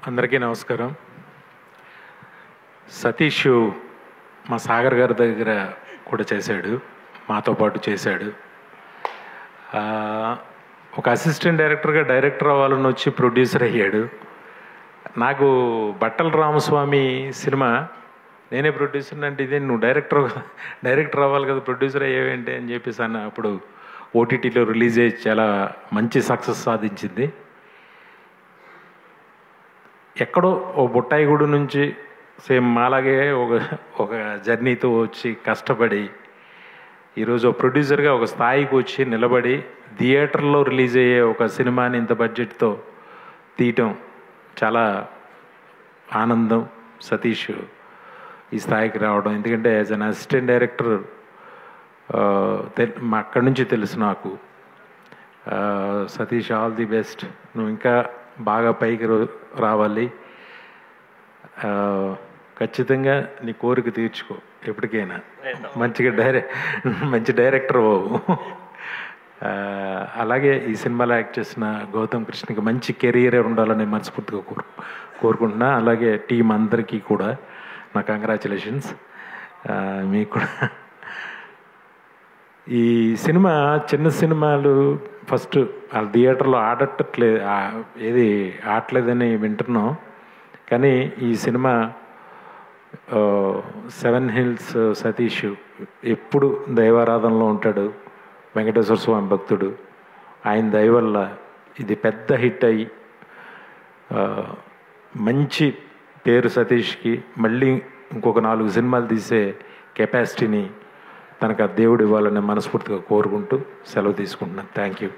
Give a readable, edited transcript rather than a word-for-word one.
అందరికీ నమస్కారం. సతీష్ మా సాగర్ గారి దగ్గర కూడా చేశాడు, మాతో పాటు చేశాడు. ఒక అసిస్టెంట్ డైరెక్టర్గా డైరెక్టర్ అవ్వాలని వచ్చి ప్రొడ్యూసర్ అయ్యాడు. నాకు బట్టల రామస్వామి సినిమా నేనే ప్రొడ్యూసర్ అంటే ఇదే నువ్వు డైరెక్టర్ అవ్వాలి కదా, ప్రొడ్యూసర్ అయ్యేవేంటి అని చెప్పేసి అన్న. అప్పుడు ఓటీటీలో రిలీజ్ అయ్యి చాలా మంచి సక్సెస్ సాధించింది. ఎక్కడో ఓ బుట్టాయిగూడు నుంచి సేమ్ మాలాగే ఒక జర్నీతో వచ్చి కష్టపడి ఈరోజు ప్రొడ్యూసర్గా ఒక స్థాయికి వచ్చి నిలబడి థియేటర్లో రిలీజ్ అయ్యే ఒక సినిమాని ఇంత బడ్జెట్తో తీయటం చాలా ఆనందం. సతీష్ ఈ స్థాయికి రావడం, ఎందుకంటే యాజ్ అన్ అసిస్టెంట్ డైరెక్టర్ అక్కడి నుంచి తెలుసు నాకు. Satish, all the best. నువ్వు ఇంకా బాగా పైకి రావాలి. ఖచ్చితంగా నీ కోరిక తీర్చుకో ఎప్పటికైనా. మంచి డైరెక్టర్ బాబు. అలాగే ఈ సినిమాలో యాక్ట్ చేసిన గౌతమ్ కృష్ణకి మంచి కెరీర్ ఉండాలని మనస్ఫూర్తిగా కోరుకుంటున్నా. అలాగే టీం అందరికీ కూడా నా కంగ్రాచులేషన్స్. మీకు కూడా ఈ సినిమా చిన్న సినిమాలు ఫస్ట్ వాళ్ళ థియేటర్లో ఆడట్లేదని వింటున్నాం. కానీ ఈ సినిమా 7 హిల్స్ సతీష్ ఎప్పుడు దైవారాధనలో ఉంటాడు, వెంకటేశ్వర స్వామి భక్తుడు. ఆయన దయ వల్ల ఇది పెద్ద హిట్ అయ్యి మంచి పేరు సతీష్కి, మళ్ళీ ఇంకొక 4 సినిమాలు తీసే కెపాసిటీని తనకు ఆ దేవుడు ఇవ్వాలని మనస్ఫూర్తిగా కోరుకుంటూ సెలవు తీసుకుంటున్నాను. Thank you.